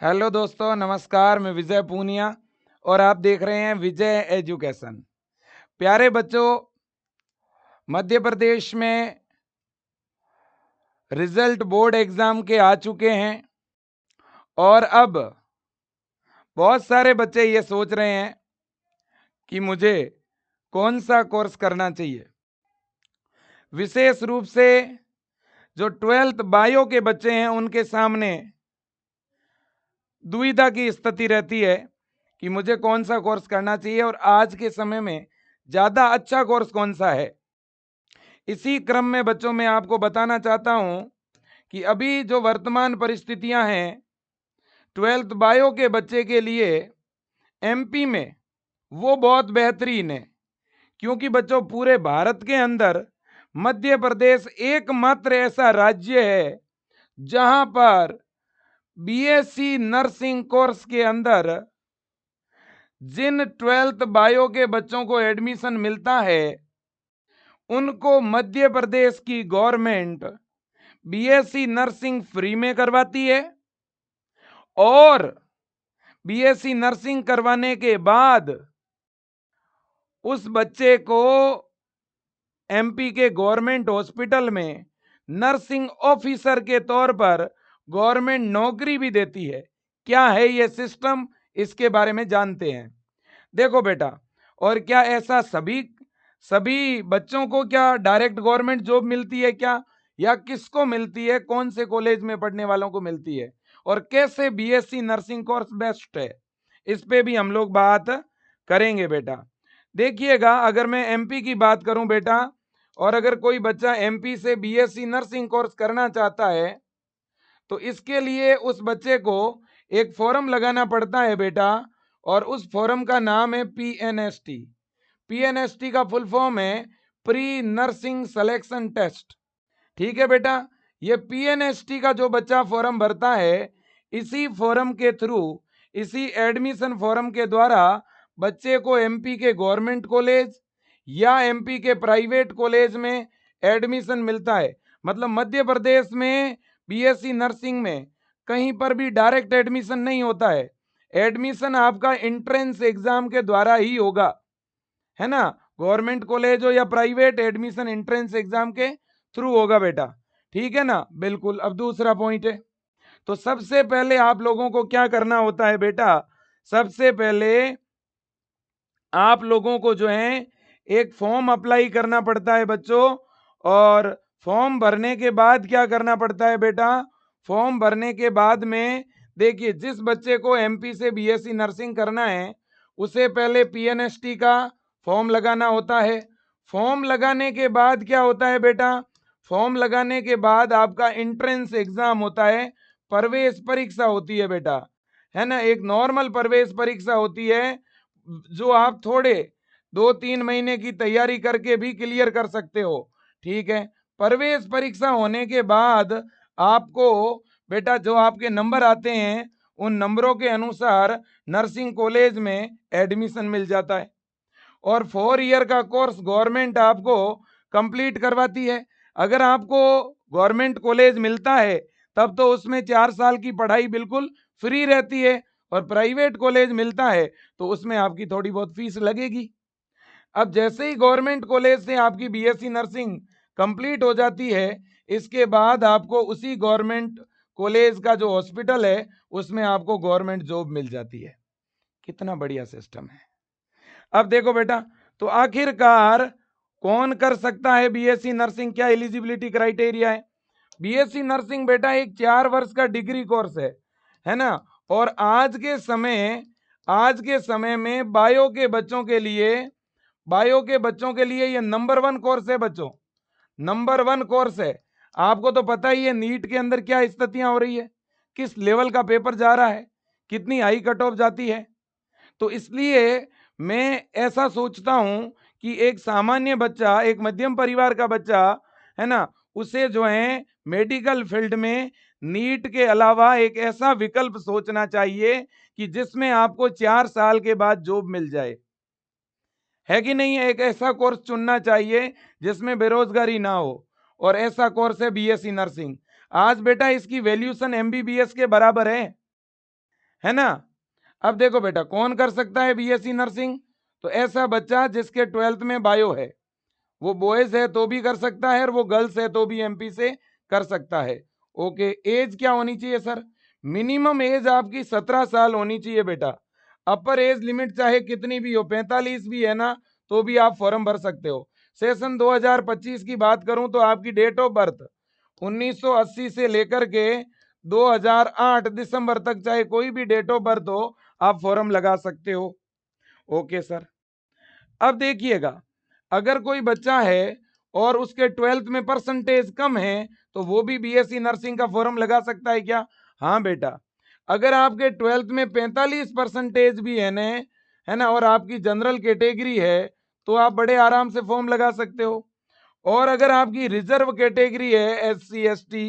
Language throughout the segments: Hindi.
हेलो दोस्तों, नमस्कार। मैं विजय पूनिया और आप देख रहे हैं विजय एजुकेशन। प्यारे बच्चों, मध्य प्रदेश में रिजल्ट बोर्ड एग्जाम के आ चुके हैं और अब बहुत सारे बच्चे ये सोच रहे हैं कि मुझे कौन सा कोर्स करना चाहिए। विशेष रूप से जो 12th बायो के बच्चे हैं उनके सामने दुविधा की स्थिति रहती है कि मुझे कौन सा कोर्स करना चाहिए और आज के समय में ज़्यादा अच्छा कोर्स कौन सा है। इसी क्रम में बच्चों मैं आपको बताना चाहता हूं कि अभी जो वर्तमान परिस्थितियां हैं 12th बायो के बच्चे के लिए एमपी में वो बहुत बेहतरीन है, क्योंकि बच्चों पूरे भारत के अंदर मध्य प्रदेश एकमात्र ऐसा राज्य है जहां पर बीएससी नर्सिंग कोर्स के अंदर जिन 12th बायो के बच्चों को एडमिशन मिलता है उनको मध्य प्रदेश की गवर्नमेंट बीएससी नर्सिंग फ्री में करवाती है और बीएससी नर्सिंग करवाने के बाद उस बच्चे को एमपी के गवर्नमेंट हॉस्पिटल में नर्सिंग ऑफिसर के तौर पर गवर्नमेंट नौकरी भी देती है। क्या है ये सिस्टम, इसके बारे में जानते हैं। देखो बेटा, और क्या ऐसा सभी बच्चों को क्या डायरेक्ट गवर्नमेंट जॉब मिलती है क्या, या किसको मिलती है, कौन से कॉलेज में पढ़ने वालों को मिलती है, और कैसे बीएससी नर्सिंग कोर्स बेस्ट है, इस पे भी हम लोग बात करेंगे बेटा। देखिएगा, अगर मैं एमपी की बात करूं बेटा, और अगर कोई बच्चा एमपी से बीएससी नर्सिंग कोर्स करना चाहता है तो इसके लिए उस बच्चे को एक फॉर्म लगाना पड़ता है बेटा, और उस फॉर्म का नाम है पीएनएसटी। पीएनएसटी का फुल फॉर्म है प्री नर्सिंग सिलेक्शन टेस्ट। ठीक है बेटा, ये पीएनएसटी का जो बच्चा फॉर्म भरता है, इसी फॉर्म के थ्रू, इसी एडमिशन फॉर्म के द्वारा बच्चे को एमपी के गवर्नमेंट कॉलेज या एमपी के प्राइवेट कॉलेज में एडमिशन मिलता है। मतलब मध्य प्रदेश में बीएससी नर्सिंग में कहीं पर भी डायरेक्ट एडमिशन नहीं होता है। एडमिशन आपका एंट्रेंस एग्जाम के द्वारा ही होगा, है ना। गवर्नमेंट कॉलेज हो या प्राइवेट, एडमिशन एंट्रेंस एग्जाम के थ्रू होगा बेटा। ठीक है ना, बिल्कुल। अब दूसरा पॉइंट है, तो सबसे पहले आप लोगों को क्या करना होता है बेटा, सबसे पहले आप लोगों को जो है एक फॉर्म अप्लाई करना पड़ता है बच्चों। और फॉर्म भरने के बाद क्या करना पड़ता है बेटा, फॉर्म भरने के बाद में देखिए, जिस बच्चे को एमपी से बीएससी नर्सिंग करना है उसे पहले पीएनएसटी का फॉर्म लगाना होता है। फॉर्म लगाने के बाद क्या होता है बेटा, फॉर्म लगाने के बाद आपका एंट्रेंस एग्जाम होता है, प्रवेश परीक्षा होती है बेटा, है ना। एक नॉर्मल प्रवेश परीक्षा होती है जो आप थोड़े 2-3 महीने की तैयारी करके भी क्लियर कर सकते हो। ठीक है, प्रवेश परीक्षा होने के बाद आपको बेटा जो आपके नंबर आते हैं उन नंबरों के अनुसार नर्सिंग कॉलेज में एडमिशन मिल जाता है। और 4 ईयर का कोर्स गवर्नमेंट आपको कंप्लीट करवाती है। अगर आपको गवर्नमेंट कॉलेज मिलता है तब तो उसमें 4 साल की पढ़ाई बिल्कुल फ्री रहती है, और प्राइवेट कॉलेज मिलता है तो उसमें आपकी थोड़ी बहुत फीस लगेगी। अब जैसे ही गवर्नमेंट कॉलेज से आपकी बीएससी नर्सिंग कंप्लीट हो जाती है, इसके बाद आपको उसी गवर्नमेंट कॉलेज का जो हॉस्पिटल है उसमें आपको गवर्नमेंट जॉब मिल जाती है। कितना बढ़िया सिस्टम है। अब देखो बेटा, तो आखिरकार कौन कर सकता है बीएससी नर्सिंग, क्या एलिजिबिलिटी क्राइटेरिया है। बीएससी नर्सिंग बेटा एक 4 वर्ष का डिग्री कोर्स है ना। और आज के समय में बायो के बच्चों के लिए ये नंबर 1 कोर्स है बच्चों, नंबर 1 कोर्स है। आपको तो पता ही है नीट के अंदर क्या स्थितियां हो रही है, किस लेवल का पेपर जा रहा है, कितनी हाई कट ऑफ जाती है। तो इसलिए मैं ऐसा सोचता हूं कि एक सामान्य बच्चा, एक मध्यम परिवार का बच्चा, है ना, उसे जो है मेडिकल फील्ड में नीट के अलावा एक ऐसा विकल्प सोचना चाहिए कि जिसमें आपको 4 साल के बाद जॉब मिल जाए, है कि नहीं। एक ऐसा कोर्स चुनना चाहिए जिसमें बेरोजगारी ना हो, और ऐसा कोर्स है बीएससी नर्सिंग। आज बेटा इसकी वैल्यूएशन एमबीबीएस के बराबर है। है ना। अब देखो बेटा, कौन कर सकता है बीएससी नर्सिंग? तो ऐसा बच्चा जिसके 12th में बायो है, वो बॉयज है तो भी कर सकता है और वो गर्ल्स है तो भी एमपी से कर सकता है। ओके, एज क्या होनी चाहिए सर? मिनिमम एज आपकी 17 साल होनी चाहिए बेटा। अपर एज लिमिट चाहे कितनी भी हो, 45 भी है ना, तो भी आप फॉर्म भर सकते हो। सेशन 2025 की बात करूं तो आपकी डेट ऑफ बर्थ 1980 से लेकर के 2008 दिसंबर तक, चाहे कोई भी डेट ऑफ बर्थ हो, आप फॉर्म लगा सकते हो। Okay sir. अब देखिएगा, अगर कोई बच्चा है और उसके 12th में परसेंटेज कम है तो वो भी बीएससी नर्सिंग का फॉर्म लगा सकता है क्या? हाँ बेटा, अगर आपके 12th में 45 परसेंटेज भी है ना, और आपकी जनरल कैटेगरी है, तो आप बड़े आराम से फॉर्म लगा सकते हो। और अगर आपकी रिजर्व कैटेगरी है, SC ST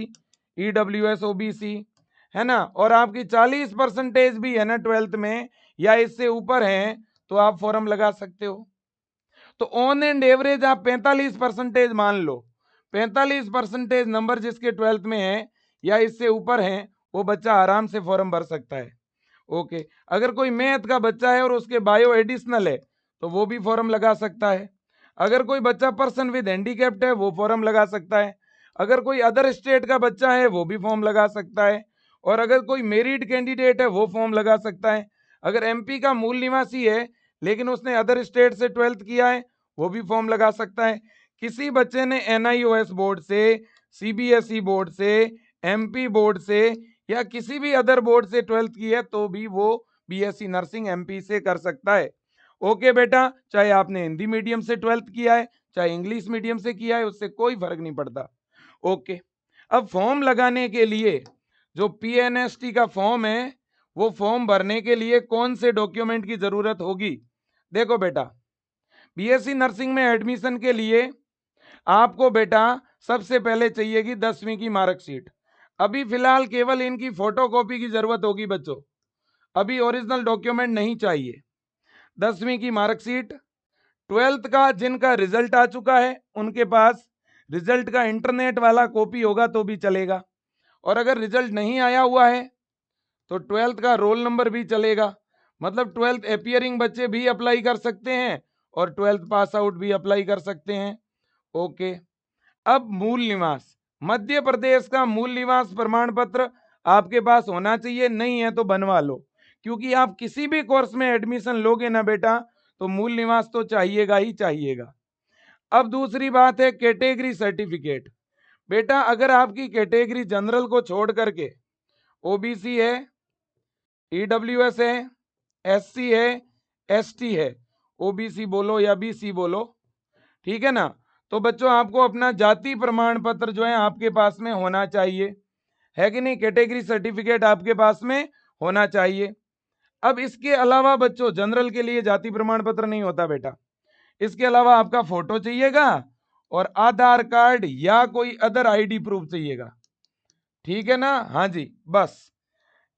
EWS OBC, है ना, और आपकी 40 परसेंटेज भी है ना 12th में या इससे ऊपर है, तो आप फॉर्म लगा सकते हो। तो ऑन एंड एवरेज आप 45 परसेंटेज मान लो। 45 परसेंटेज नंबर जिसके 12th में है या इससे ऊपर है, वो बच्चा आराम से फॉर्म भर सकता है। ओके, अगर कोई मैथ का बच्चा है और उसके बायो एडिशनल है, तो वो भी फॉर्म लगा सकता है। अगर कोई बच्चा पर्सन विद हैंडीकैप्ड है, वो फॉर्म लगा सकता है। अगर कोई अदर स्टेट का बच्चा है, वो भी फॉर्म लगा सकता है। और अगर कोई मेरिट कैंडिडेट है, वो फॉर्म लगा सकता है। अगर एमपी का मूल निवासी है लेकिन उसने अदर स्टेट से 12th किया है, वो भी फॉर्म लगा सकता है। किसी बच्चे ने NIOS बोर्ड से, CBSE बोर्ड से, MP बोर्ड से या किसी भी अदर बोर्ड से 12th की है, तो भी वो बीएससी नर्सिंग MP से कर सकता है। ओके बेटा, चाहे आपने हिंदी मीडियम से 12th किया है, चाहे इंग्लिश मीडियम से किया है, उससे कोई फर्क नहीं पड़ता। ओके, अब फॉर्म लगाने के लिए जो PNST का फॉर्म है, वो फॉर्म भरने के लिए कौन से डॉक्यूमेंट की जरूरत होगी? देखो बेटा, बीएससी नर्सिंग में एडमिशन के लिए आपको बेटा सबसे पहले चाहिएगी 10वीं की मार्कशीट। अभी फिलहाल केवल इनकी फोटोकॉपी की जरूरत होगी बच्चों, अभी ओरिजिनल डॉक्यूमेंट नहीं चाहिए। 10वीं की मार्कशीट, 12th का जिनका रिजल्ट आ चुका है उनके पास रिजल्ट का इंटरनेट वाला कॉपी होगा तो भी चलेगा। और अगर रिजल्ट नहीं आया हुआ है तो 12th का रोल नंबर भी चलेगा। मतलब 12th अपियरिंग बच्चे भी अप्लाई कर सकते हैं और 12th पास आउट भी अप्लाई कर सकते हैं। ओके, अब मूल निवास, मध्य प्रदेश का मूल निवास प्रमाण पत्र आपके पास होना चाहिए, नहीं है तो बनवा लो, क्योंकि आप किसी भी कोर्स में एडमिशन लोगे ना बेटा, तो मूल निवास तो चाहिएगा ही चाहिएगा। अब दूसरी बात है कैटेगरी सर्टिफिकेट। बेटा अगर आपकी कैटेगरी जनरल को छोड़ करके ओबीसी है, EWS है, SC है, ST है, ओबीसी बोलो या BC बोलो, ठीक है ना, तो बच्चों आपको अपना जाति प्रमाण पत्र जो है आपके पास में होना चाहिए, है कि नहीं? कैटेगरी सर्टिफिकेट आपके पास में होना चाहिए। अब इसके अलावा बच्चों जनरल के लिए जाति प्रमाण पत्र नहीं होता बेटा, इसके अलावा आपका फोटो चाहिएगा और आधार कार्ड या कोई अदर ID प्रूफ चाहिएगा, ठीक है ना? हाँ जी, बस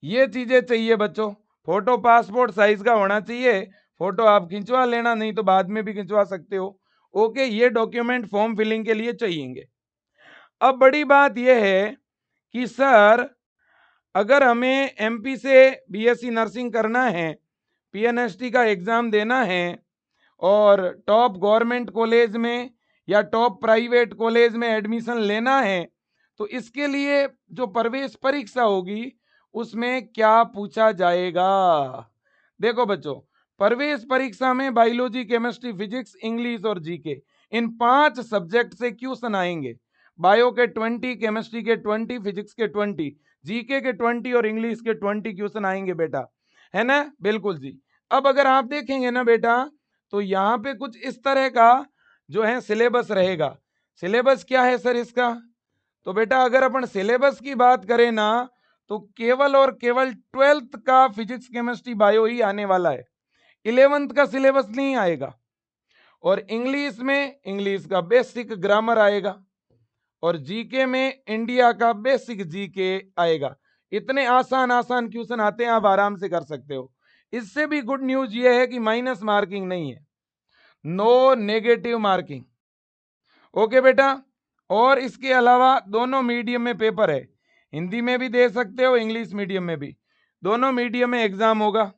ये चीजें चाहिए बच्चों। फोटो पासपोर्ट साइज का होना चाहिए, फोटो आप खिंचवा लेना, नहीं तो बाद में भी खिंचवा सकते हो। ओके, ये डॉक्यूमेंट फॉर्म फिलिंग के लिए चाहिएंगे। अब बड़ी बात यह है कि सर अगर हमें MP से BSc नर्सिंग करना है, PNST का एग्जाम देना है और टॉप गवर्नमेंट कॉलेज में या टॉप प्राइवेट कॉलेज में एडमिशन लेना है, तो इसके लिए जो प्रवेश परीक्षा होगी उसमें क्या पूछा जाएगा? देखो बच्चों, प्रवेश परीक्षा में बायोलॉजी, केमिस्ट्री, फिजिक्स, इंग्लिश और जीके, इन 5 सब्जेक्ट से क्वेश्चन आएंगे। बायो के 20, केमिस्ट्री के 20, फिजिक्स के 20, जीके के 20 और इंग्लिश के 20 क्वेश्चन आएंगे बेटा, है ना? बिल्कुल जी। अब अगर आप देखेंगे ना बेटा, तो यहाँ पे कुछ इस तरह का जो है सिलेबस रहेगा। सिलेबस क्या है सर इसका? तो बेटा अगर अपन सिलेबस की बात करें ना, तो केवल और केवल 12th का फिजिक्स, केमिस्ट्री, बायो ही आने वाला है, 11th का सिलेबस नहीं आएगा। और इंग्लिश में इंग्लिश का बेसिक ग्रामर आएगा और जीके में इंडिया का बेसिक जीके आएगा। इतने आसान आसान क्वेश्चन आते हैं, आप आराम से कर सकते हो। इससे भी गुड न्यूज ये है कि माइनस मार्किंग नहीं है, नो नेगेटिव मार्किंग। ओके बेटा, और इसके अलावा दोनों मीडियम में पेपर है, हिंदी में भी दे सकते हो, इंग्लिश मीडियम में भी। दोनों मीडियम में एग्जाम होगा।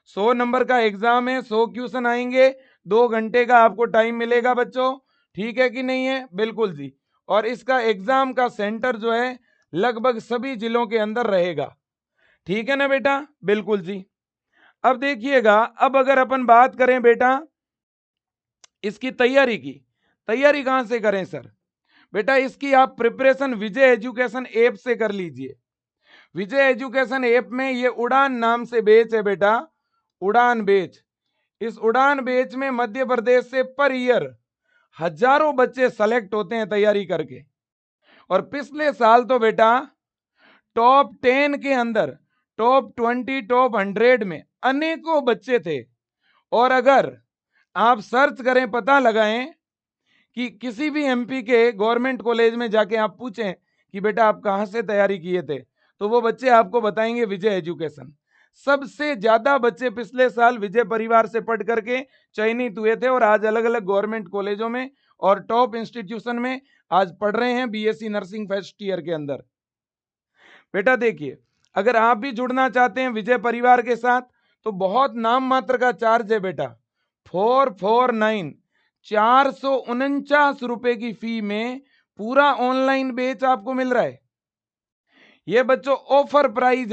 100 नंबर का एग्जाम है, 100 क्वेश्चन आएंगे, 2 घंटे का आपको टाइम मिलेगा बच्चों। ठीक है कि नहीं है? बिल्कुल जी। और इसका एग्जाम का सेंटर जो है लगभग सभी जिलों के अंदर रहेगा। ठीक है ना बेटा? बिल्कुल जी। अब देखिएगा, अब अगर अपन बात करें बेटा इसकी तैयारी की, तैयारी कहां से करें सर? बेटा इसकी आप प्रिपरेशन विजय एजुकेशन ऐप से कर लीजिए। विजय एजुकेशन ऐप में ये उड़ान नाम से बैच है बेटा, उड़ान बैच। इस उड़ान बैच में मध्य प्रदेश से पर ईयर हजारों बच्चे सेलेक्ट होते हैं तैयारी करके। और पिछले साल तो बेटा टॉप 10 के अंदर, टॉप 20, टॉप 100 में अनेकों बच्चे थे। और अगर आप सर्च करें, पता लगाएं कि किसी भी एमपी के गवर्नमेंट कॉलेज में जाके आप पूछें कि बेटा आप कहां से तैयारी किए थे, तो वो बच्चे आपको बताएंगे विजय एजुकेशन। सबसे ज्यादा बच्चे पिछले साल विजय परिवार से पढ़ करके चयनित हुए थे और आज अलग अलग गवर्नमेंट कॉलेजों में और टॉप इंस्टीट्यूशन में आज पढ़ रहे हैं बीएससी नर्सिंग फर्स्ट ईयर के अंदर। बेटा देखिए, अगर आप भी जुड़ना चाहते हैं विजय परिवार के साथ तो बहुत नाम मात्र का चार्ज है बेटा, 449, 449 रुपए की फी में पूरा ऑनलाइन बैच आपको मिल रहा है। ये बच्चों ऑफर प्राइस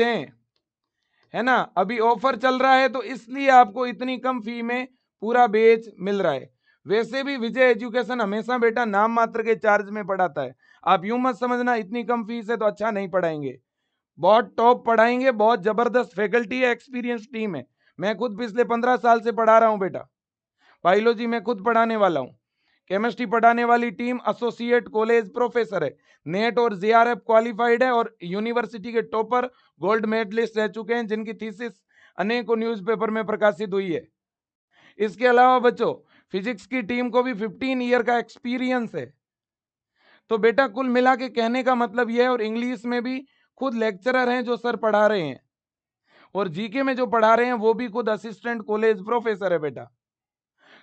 है ना, अभी ऑफर चल रहा है तो इसलिए आपको इतनी कम फी में पूरा बैच मिल रहा है। वैसे भी विजय एजुकेशन हमेशा बेटा नाम मात्र के चार्ज में पढ़ाता है। आप यूं मत समझना इतनी कम फीस है तो अच्छा नहीं पढ़ाएंगे, बहुत टॉप पढ़ाएंगे, बहुत जबरदस्त फैकल्टी है, एक्सपीरियंस टीम है। मैं खुद पिछले 15 साल से पढ़ा रहा हूं बेटा, बायोलॉजी में खुद पढ़ाने वाला हूं, केमिस्ट्री पढ़ाने वाली टीम एसोसिएट कॉलेज प्रोफेसर है, नेट और जेआरएफ क्वालिफाइड है और यूनिवर्सिटी के टॉपर गोल्ड मेडलिस्ट रह चुके हैं जिनकी थीसिस अनेकों न्यूज़पेपर में प्रकाशित हुई है। इसके अलावा बच्चों फिजिक्स की टीम को भी 15 ईयर का एक्सपीरियंस है। तो बेटा कुल मिला के कहने का मतलब यह है, और इंग्लिश में भी खुद लेक्चरर हैं जो सर पढ़ा रहे हैं, और जीके में जो पढ़ा रहे हैं वो भी खुद असिस्टेंट कॉलेज प्रोफेसर है बेटा।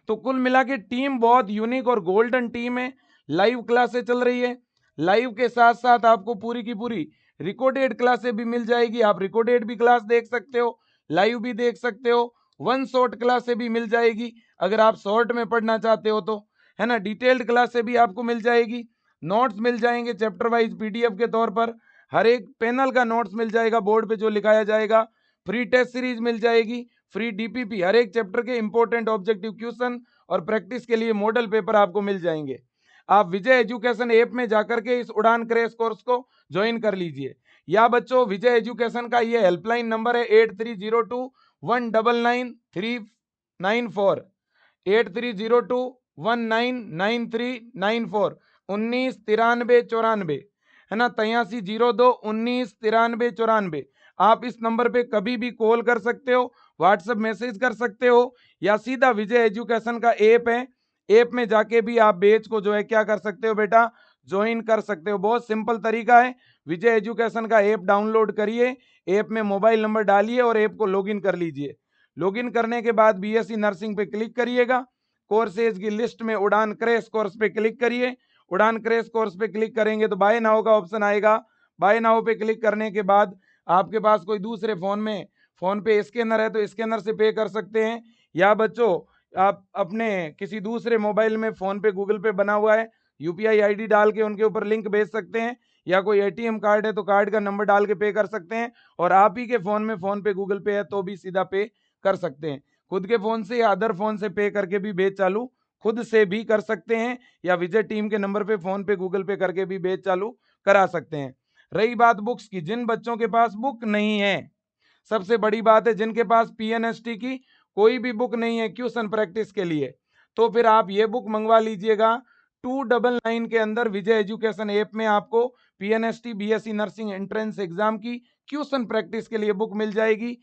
तो कुल मिला के टीम बहुत यूनिक और गोल्डन टीम है। लाइव क्लासेस चल रही है, लाइव के साथ साथ आपको पूरी की पूरी रिकॉर्डेड क्लासेस भी मिल जाएगी। आप रिकॉर्डेड भी क्लास देख सकते हो, लाइव भी देख सकते हो, वन शॉट क्लासेस भी मिल जाएगी अगर आप शॉर्ट में पढ़ना चाहते हो तो, है ना। डिटेल्ड क्लासेस भी आपको मिल जाएगी, नोट्स मिल जाएंगे चैप्टर वाइज पीडीएफ के तौर पर, हर एक पैनल का नोट्स मिल जाएगा बोर्ड पे जो लिखाया जाएगा, फ्री टेस्ट सीरीज मिल जाएगी, फ्री डीपीपी, हर एक चैप्टर के इंपॉर्टेंट ऑब्जेक्टिव क्वेश्चन और प्रैक्टिस के लिए मॉडल पेपर आपको मिल जाएंगे। आप विजय एजुकेशन ऐप में जाकर के इस उड़ान क्रैश कोर्स को ज्वाइन कर लीजिए। या बच्चों विजय एजुकेशन का ये हेल्पलाइन नंबर है 8302199394, 8302199394, 199394, है ना, 8302199394। आप इस नंबर पे कभी भी कॉल कर सकते हो, व्हाट्सएप मैसेज कर सकते हो, या सीधा विजय एजुकेशन का ऐप है, ऐप में जाके भी आप बैच को जो है क्या कर सकते हो बेटा, ज्वाइन कर सकते हो। बहुत सिंपल तरीका है, विजय एजुकेशन का ऐप डाउनलोड करिए, ऐप में मोबाइल नंबर डालिए और ऐप को लॉगिन कर लीजिए। लॉगिन करने के बाद बीएससी नर्सिंग पे क्लिक करिएगा, कोर्सेज की लिस्ट में उड़ान क्रैश कोर्स पे क्लिक करिए। उड़ान क्रैश कोर्स पे क्लिक करेंगे तो बाय नाउ का ऑप्शन आएगा, बाय नाउ पे क्लिक करने के बाद आपके पास कोई दूसरे फोन में फोन पे स्कैनर है तो स्कैनर से पे कर सकते हैं, या बच्चों आप अपने किसी दूसरे मोबाइल में फोन पे गूगल पे बना हुआ है, यूपीआई आईडी डाल के उनके ऊपर लिंक भेज सकते हैं, या कोई एटीएम कार्ड है तो कार्ड का नंबर डाल के पे कर सकते हैं, और आप ही के फोन में फोन पे गूगल पे है तो भी सीधा पे कर सकते हैं। खुद के फोन से या अदर फोन से पे करके भी बैच चालू खुद से भी कर सकते हैं, या विजय टीम के नंबर पे फोन पे गूगल पे करके भी बैच चालू करा सकते हैं। रही बात बुक्स की, जिन बच्चों के पास बुक नहीं है, सबसे बड़ी बात है जिनके पास पीएनएसटी की कोई भी बुक नहीं है क्वेश्चन प्रैक्टिस के लिए, तो फिर आप ये बुक मंगवा लीजिएगा। 299 के अंदर विजय एजुकेशन ऐप में आपको PNST BSc nursing entrance exam की क्वेश्चन प्रैक्टिस के लिए बुक मिल जाएगी।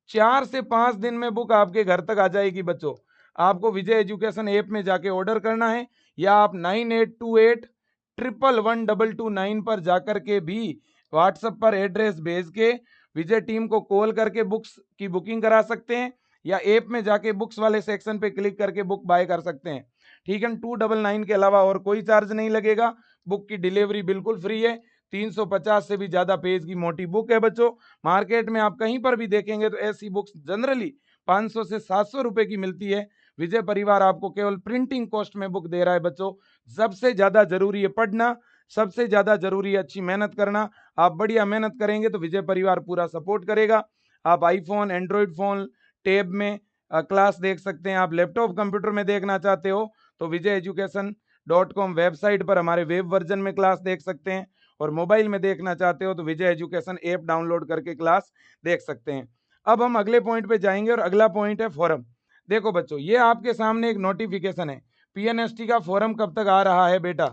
4 से 5 दिन में बुक आपके घर तक आ जाएगी बच्चों। आपको विजय एजुकेशन ऐप में जाके ऑर्डर करना है, या आप 9828111229 पर जाकर के भी व्हाट्सएप पर एड्रेस भेज के विजय टीम को कॉल करके बुक्स की बुकिंग करा सकते हैं, या ऐप में जाके बुक्स वाले सेक्शन पे क्लिक करके बुक बाय कर सकते हैं। ठीक है, 299 के अलावा और कोई चार्ज नहीं लगेगा, बुक की डिलीवरी बिल्कुल फ्री है। 350 से भी ज्यादा पेज की मोटी बुक है बच्चों। मार्केट में आप कहीं पर भी देखेंगे तो ऐसी बुक्स जनरली 500 से 700 रुपए की मिलती है। विजय परिवार आपको केवल प्रिंटिंग कॉस्ट में बुक दे रहा है बच्चों। सबसे ज्यादा जरूरी है पढ़ना, सबसे ज्यादा जरूरी है अच्छी मेहनत करना। आप बढ़िया मेहनत करेंगे तो विजय परिवार पूरा सपोर्ट करेगा। आप आईफोन, एंड्रॉइड फोन, टैब में क्लास देख सकते हैं। आप लैपटॉप कंप्यूटर में देखना चाहते हो तो vijayeducation.com वेबसाइट पर हमारे वेब वर्जन में क्लास देख सकते हैं, और मोबाइल में देखना चाहते हो तो विजय एजुकेशन ऐप डाउनलोड करके क्लास देख सकते हैं। अब हम अगले पॉइंट पे जाएंगे, और अगला पॉइंट है फोरम। देखो बच्चों, ये आपके सामने एक नोटिफिकेशन है, पीएनएसटी का फोरम कब तक आ रहा है बेटा।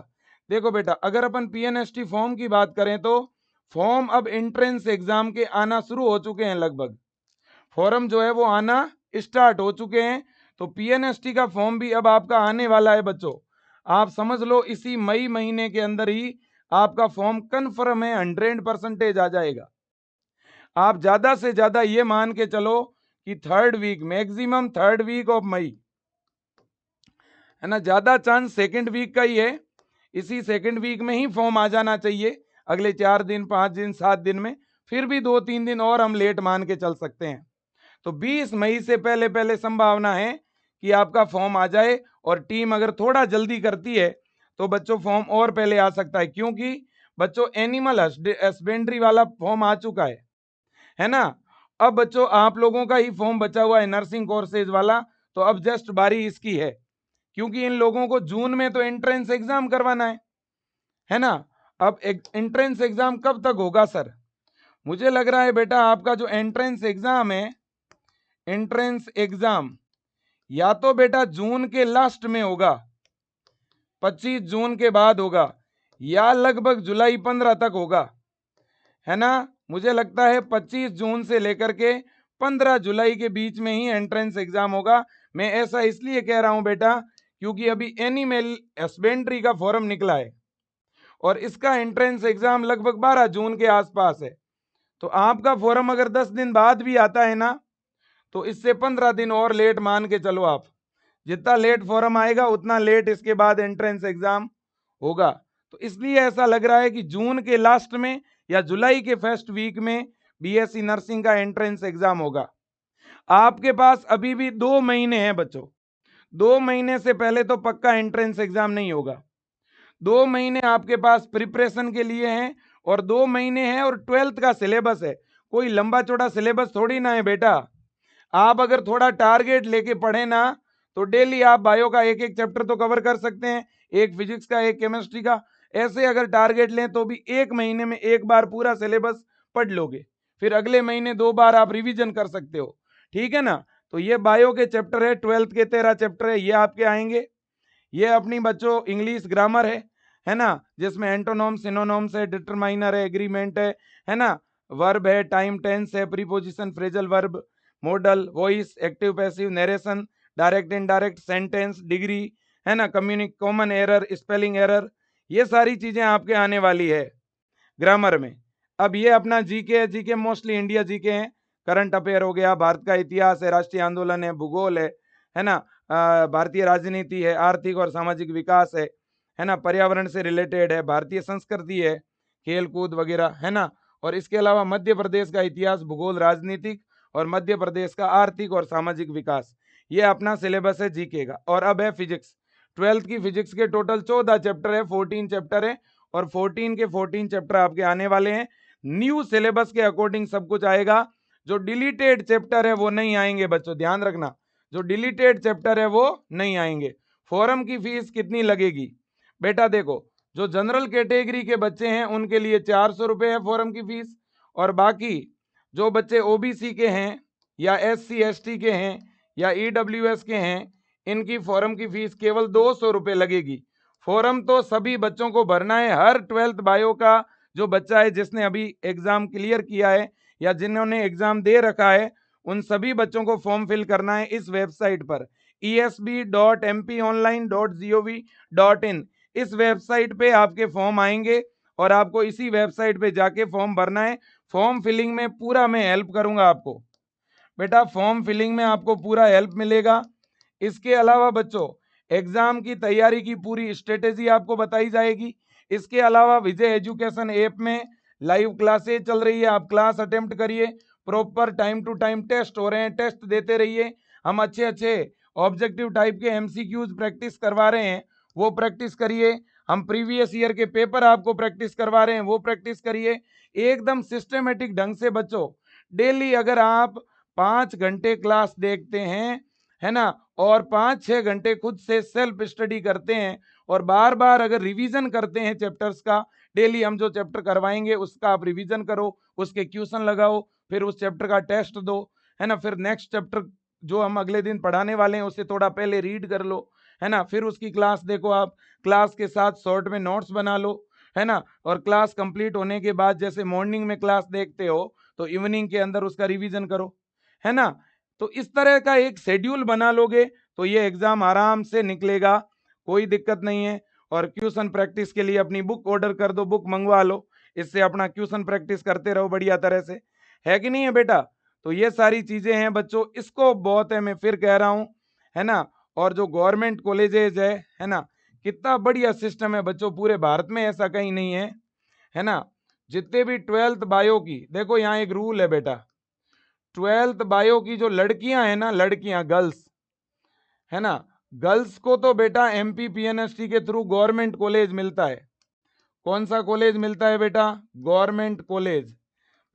देखो बेटा, अगर अपन पीएनएसटी फॉर्म की बात करें तो फॉर्म अब एंट्रेंस एग्जाम के आना शुरू हो चुके हैं। लगभग फॉर्म जो है वो आना स्टार्ट हो चुके हैं। तो पीएनएसटी का फॉर्म भी अब आपका आने वाला है बच्चों। आप समझ लो इसी मई महीने के अंदर ही आपका फॉर्म कन्फर्म है, 100% आ जाएगा। आप ज्यादा से ज्यादा ये मान के चलो कि third week, maximum third week of May, है ना। ज्यादा चांस सेकंड वीक का ही है। इसी सेकंड वीक में ही फॉर्म आ जाना चाहिए, अगले 4 दिन, 5 दिन, 7 दिन में। फिर भी 2-3 दिन और हम लेट मान के चल सकते हैं। तो 20 मई से पहले पहले संभावना है कि आपका फॉर्म आ जाए, और टीम अगर थोड़ा जल्दी करती है तो बच्चों फॉर्म और पहले आ सकता है, क्योंकि बच्चों एनिमल हस्बेंड्री वाला फॉर्म आ चुका है ना। अब बच्चों आप लोगों का ही फॉर्म बचा हुआ है, नर्सिंग कोर्सेज वाला। तो अब जस्ट बारी इसकी है, क्योंकि इन लोगों को जून में तो एंट्रेंस एग्जाम करवाना है ना। अब एंट्रेंस एग्जाम कब तक होगा सर। मुझे लग रहा है बेटा आपका जो एंट्रेंस एग्जाम है, एंट्रेंस एग्जाम या तो बेटा जून के लास्ट में होगा, 25 जून के बाद होगा, या लगभग जुलाई 15 तक होगा, है ना। मुझे लगता है 25 जून से लेकर के 15 जुलाई के बीच में ही एंट्रेंस एग्जाम होगा। मैं ऐसा इसलिए कह रहा हूं बेटा, क्योंकि अभी एनिमल हस्बेंड्री का फॉर्म निकला है, और इसका एंट्रेंस एग्जाम लगभग 12 जून के आसपास है। तो आपका फॉर्म अगर 10 दिन बाद भी आता है ना, तो इससे 15 दिन और लेट मान के चलो आप। जितना लेट फॉर्म आएगा उतना लेट इसके बाद एंट्रेंस एग्जाम होगा। तो इसलिए ऐसा लग रहा है कि जून के लास्ट में या जुलाई के फर्स्ट वीक में बीएससी नर्सिंग का एंट्रेंस एग्जाम होगा। आपके पास अभी भी 2 महीने हैं बच्चों। 2 महीने से पहले तो पक्का एंट्रेंस एग्जाम नहीं होगा। 2 महीने आपके पास प्रिपरेशन के लिए हैं, और 2 महीने हैं, और 12th का सिलेबस है। कोई लंबा चौड़ा सिलेबस थोड़ी ना है बेटा। आप अगर थोड़ा टारगेट लेके पढ़े ना, तो डेली आप बायो का एक एक चैप्टर तो कवर कर सकते हैं, एक फिजिक्स का, एक केमिस्ट्री का। ऐसे अगर टारगेट लें तो भी 1 महीने में एक बार पूरा सिलेबस पढ़ लोगे, फिर अगले महीने 2 बार आप रिवीजन कर सकते हो, ठीक है ना। तो ये बायो के चैप्टर है, 12th के 13 चैप्टर है, ये आपके आएंगे। ये अपनी बच्चों इंग्लिश ग्रामर है ना, जिसमें एंटोनोम, सिनोनोम्स है, डिटरमाइनर है, एग्रीमेंट है ना, वर्ब है, टाइम टेंस है, preposition, phrasal verb, model, voice, active passive, narration, direct indirect, sentence, degree, है ना, कम्युनिक, कॉमन एरर, स्पेलिंग एरर, ये सारी चीजें आपके आने वाली है ग्रामर में। अब ये अपना जीके है, जीके मोस्टली इंडिया जीके है, करंट अफेयर हो गया, भारत का इतिहास है, राष्ट्रीय आंदोलन है, भूगोल है ना, भारतीय राजनीति है, आर्थिक और सामाजिक विकास है ना, पर्यावरण से रिलेटेड है, भारतीय संस्कृति है, खेल कूद वगैरह, है ना। और इसके अलावा मध्य प्रदेश का इतिहास, भूगोल, राजनीतिक, और मध्य प्रदेश का आर्थिक और सामाजिक विकास, ये अपना सिलेबस है जीके का। और अब है फिजिक्स। 12th की फिजिक्स के टोटल 14 चैप्टर है, 14 चैप्टर है, और 14 के 14 चैप्टर आपके आने वाले हैं। न्यू सिलेबस के अकॉर्डिंग सब कुछ आएगा। जो डिलीटेड चैप्टर है वो नहीं आएंगे बच्चों, ध्यान रखना, जो डिलीटेड चैप्टर है वो नहीं आएंगे। फोरम की फीस कितनी लगेगी बेटा, देखो जो जनरल कैटेगरी के बच्चे हैं उनके लिए 400 रुपये है फोरम की फीस, और बाकी जो बच्चे ओबीसी के हैं, या SC ST के हैं, या EWS के हैं, इनकी फोरम की फीस केवल 200 रुपये लगेगी। फोरम तो सभी बच्चों को भरना है, हर 12th बायो का जो बच्चा है जिसने अभी एग्जाम क्लियर किया है या जिन्होंने एग्जाम दे रखा है, उन सभी बच्चों को फॉर्म फिल करना है इस वेबसाइट पर, esb.mponline.gov.in। इस वेबसाइट पे आपके फॉर्म आएंगे, और आपको इसी वेबसाइट पे जाके फॉर्म भरना है। फॉर्म फिलिंग में पूरा मैं हेल्प करूंगा आपको बेटा, फॉर्म फिलिंग में आपको पूरा हेल्प मिलेगा। इसके अलावा बच्चों एग्जाम की तैयारी की पूरी स्ट्रेटेजी आपको बताई जाएगी, इसके अलावा विजय एजुकेशन ऐप में लाइव क्लासेज चल रही है, आप क्लास अटेम्प्ट करिए, proper time to time test हो रहे हैं, टेस्ट देते रहिए। हम अच्छे अच्छे ऑब्जेक्टिव टाइप के एमसीक्यूज प्रैक्टिस करवा रहे हैं, वो प्रैक्टिस करिए। हम प्रीवियस ईयर के पेपर आपको प्रैक्टिस करवा रहे हैं, वो प्रैक्टिस करिए। एकदम सिस्टमेटिक ढंग से बच्चों डेली अगर आप 5 घंटे क्लास देखते हैं, है ना, और 5-6 घंटे खुद से सेल्फ स्टडी करते हैं और बार बार अगर रिवीजन करते हैं चैप्टर्स का, डेली हम जो चैप्टर करवाएंगे उसका आप रिवीजन करो, उसके क्वेश्चन लगाओ, फिर उस चैप्टर का टेस्ट दो, है ना, फिर नेक्स्ट चैप्टर जो हम अगले दिन पढ़ाने वाले हैं उसे थोड़ा पहले रीड कर लो, है ना, फिर उसकी क्लास देखो, आप क्लास के साथ शॉर्ट में नोट्स बना लो, है ना, और क्लास कंप्लीट होने के बाद जैसे मॉर्निंग में क्लास देखते हो तो इवनिंग के अंदर उसका रिवीजन करो, है ना। तो इस तरह का एक शेड्यूल बना लोगे तो ये एग्जाम आराम से निकलेगा, कोई दिक्कत नहीं है। और क्वेश्चन प्रैक्टिस के लिए अपनी बुक ऑर्डर कर दो, बुक मंगवा लो, इससे अपना क्वेश्चन प्रैक्टिस करते रहो बढ़िया तरह से, है कि नहीं है बेटा। तो ये सारी चीजें हैं बच्चों, इसको बहुत है, मैं फिर कह रहा हूं, है ना। और जो गवर्नमेंट कॉलेजेज है ना, कितना बढ़िया सिस्टम है बच्चों, पूरे भारत में ऐसा कहीं नहीं है ना। जितने भी 12th बायो की, देखो यहाँ एक रूल है बेटा, 12th बायो की जो लड़कियां हैं ना, लड़कियां गर्ल्स, है ना, गर्ल्स को तो बेटा एमपी पीएनएसटी के थ्रू गवर्नमेंट कॉलेज मिलता है। कौन सा कॉलेज मिलता है बेटा? Government college.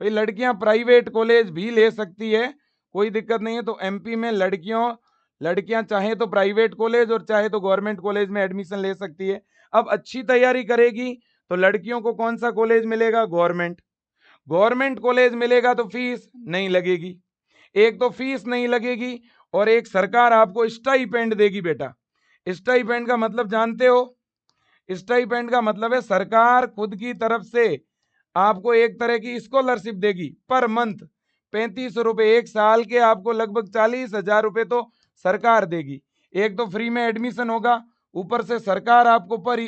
भाई लड़कियां प्राइवेट कॉलेज भी ले सकती है, कोई दिक्कत नहीं है। तो एमपी में लड़कियां चाहे तो प्राइवेट कॉलेज और चाहे तो गवर्नमेंट कॉलेज में एडमिशन ले सकती है। अब अच्छी तैयारी करेगी तो लड़कियों को कौन सा कॉलेज मिलेगा? गवर्नमेंट कॉलेज मिलेगा तो फीस नहीं लगेगी, एक तो फीस नहीं लगेगी और एक सरकार आपको स्टाइपेंड देगी बेटा। स्टाइपेंड का मतलब जानते हो? स्टाइपेंड का मतलब है सरकार खुद की तरफ से आपको एक तरह की स्कॉलरशिप देगी पर मंथ, 35 रुपए एक साल के, आपको लगभग 40,000 रुपए तो सरकार देगी। एक तो फ्री में एडमिशन होगा, ऊपर से सरकार आपको पर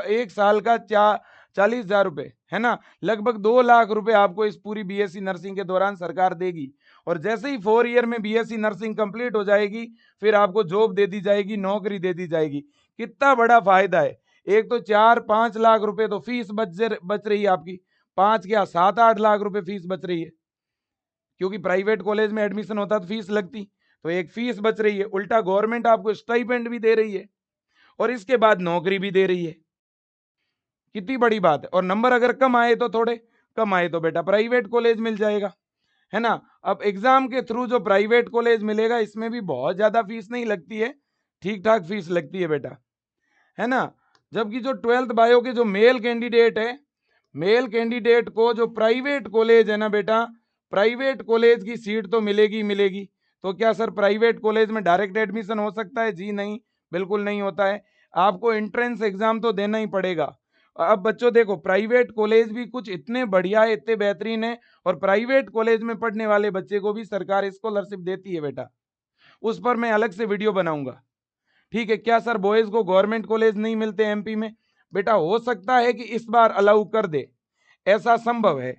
एक साल का 40,000 रुपए, है ना, लगभग 2 लाख रुपए आपको इस पूरी बीएससी नर्सिंग के दौरान सरकार देगी। और जैसे ही 4 ईयर में बीएससी नर्सिंग कंप्लीट हो जाएगी फिर आपको जॉब दे दी जाएगी, नौकरी दे दी जाएगी। कितना बड़ा फायदा है। एक तो 4-5 लाख रुपए तो फीस बच रही है आपकी, 5 क्या 7-8 लाख रुपए फीस बच रही है, क्योंकि प्राइवेट कॉलेज में एडमिशन होता तो फीस लगती, तो एक फीस बच रही है, उल्टा गवर्नमेंट आपको स्टाइपेंड भी दे रही है और इसके बाद नौकरी भी दे रही है। कितनी बड़ी बात है। और नंबर अगर कम आए तो थोड़े कम आए तो बेटा प्राइवेट कॉलेज मिल जाएगा, है ना। अब एग्जाम के थ्रू जो प्राइवेट कॉलेज मिलेगा इसमें भी बहुत ज्यादा फीस नहीं लगती है, ठीक ठाक फीस लगती है बेटा, है ना। जबकि जो 12th बायो के जो मेल कैंडिडेट है, मेल कैंडिडेट को जो प्राइवेट कॉलेज है ना बेटा, प्राइवेट कॉलेज की सीट तो मिलेगी मिलेगी। तो क्या सर प्राइवेट कॉलेज में डायरेक्ट एडमिशन हो सकता है? जी नहीं, बिल्कुल नहीं होता है, आपको एंट्रेंस एग्जाम तो देना ही पड़ेगा। अब बच्चों देखो, प्राइवेट कॉलेज भी कुछ इतने बढ़िया है, इतने बेहतरीन है, और प्राइवेट कॉलेज में पढ़ने वाले बच्चे को भी सरकार स्कॉलरशिप देती है बेटा, उस पर मैं अलग से वीडियो बनाऊंगा, ठीक है। क्या सर बॉयज को गवर्नमेंट कॉलेज नहीं मिलते एमपी में? बेटा हो सकता है कि इस बार अलाउ कर दे, ऐसा संभव है,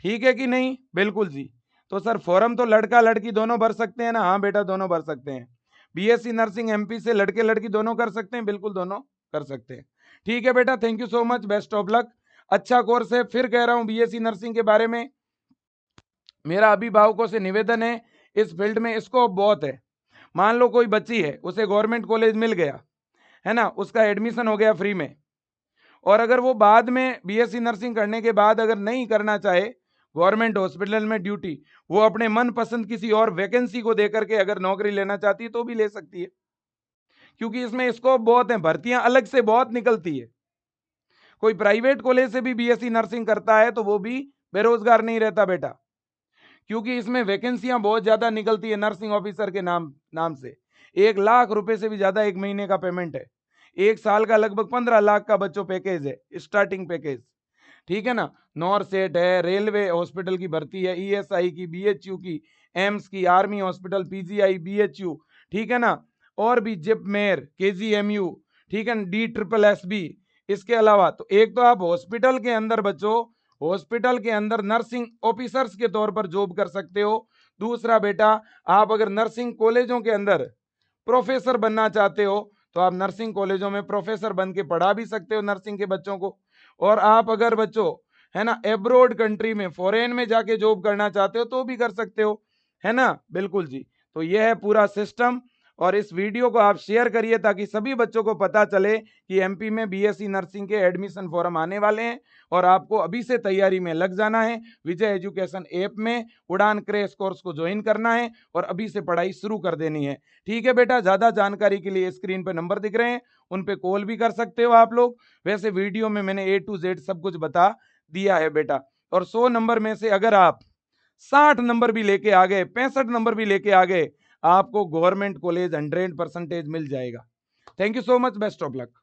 ठीक है कि नहीं? बिल्कुल जी। तो सर फॉर्म तो लड़का लड़की दोनों भर सकते हैं ना? हाँ बेटा दोनों भर सकते हैं। बीएससी नर्सिंग एमपी से लड़के लड़की दोनों कर सकते हैं, बिल्कुल दोनों कर सकते हैं, ठीक है बेटा। Thank you so much, best of luck. अच्छा कोर्स है, फिर कह रहा हूं बीएससी नर्सिंग के बारे में मेरा अभिभावकों से निवेदन है, इस फील्ड में स्कोप बहुत है। मान लो कोई बच्ची है, उसे गवर्नमेंट कॉलेज मिल गया, है ना, उसका एडमिशन हो गया फ्री में, और अगर वो बाद में बीएससी नर्सिंग करने के बाद अगर नहीं करना चाहे गवर्नमेंट हॉस्पिटल में ड्यूटी, वो अपने मन पसंद किसी और वैकेंसी को देकर के अगर नौकरी लेना चाहती है तो भी ले सकती है, क्योंकि इसमें स्कोप बहुत है, भर्तियां अलग से बहुत निकलती है। कोई प्राइवेट कॉलेज से भी बीएससी नर्सिंग करता है तो वो भी बेरोजगार नहीं रहता बेटा, क्योंकि इसमें वैकेंसियां बहुत ज्यादा निकलती है नर्सिंग ऑफिसर के नाम से। 1 लाख रुपए से भी ज्यादा एक महीने का पेमेंट है, एक साल का लगभग 15 लाख का बच्चों पैकेज है, स्टार्टिंग पैकेज, ठीक है ना। नॉर सेट है, रेलवे हॉस्पिटल की भर्ती है, ईएसआई की, बीएचयू की, एम्स की, आर्मी हॉस्पिटल, पीजीआई, बीएचयू, ठीक है ना, और भी जिपमेर, केजीएमयू, ठीक है, DSSS। इसके अलावा तो एक तो आप हॉस्पिटल के अंदर बच्चों, हॉस्पिटल के अंदर नर्सिंग ऑफिसर्स के तौर पर जॉब कर सकते हो। दूसरा बेटा, आप अगर नर्सिंग कॉलेजों के अंदर प्रोफेसर बनना चाहते हो तो आप नर्सिंग कॉलेजों में प्रोफेसर बन के पढ़ा भी सकते हो नर्सिंग के बच्चों को। और आप अगर बच्चों है ना एब्रोड कंट्री में फॉरेन में जाके जॉब करना चाहते हो तो भी कर सकते हो, है ना। बिल्कुल जी। तो यह है पूरा सिस्टम, और इस वीडियो को आप शेयर करिए ताकि सभी बच्चों को पता चले कि एमपी में बीएससी नर्सिंग के एडमिशन फॉर्म आने वाले हैं और आपको अभी से तैयारी में लग जाना है। विजय एजुकेशन ऐप में उड़ान क्रैश कोर्स को ज्वाइन करना है और अभी से पढ़ाई शुरू कर देनी है। ठीक है बेटा, ज्यादा जानकारी के लिए स्क्रीन पे नंबर दिख रहे हैं, उन पे कॉल भी कर सकते हो आप लोग। वैसे वीडियो में मैंने A to Z सब कुछ बता दिया है बेटा। और 100 नंबर में से अगर आप 60 नंबर भी लेके आ गए, 65 नंबर भी लेके आ गए, आपको गवर्नमेंट कॉलेज 100% मिल जाएगा। Thank you so much, best of luck.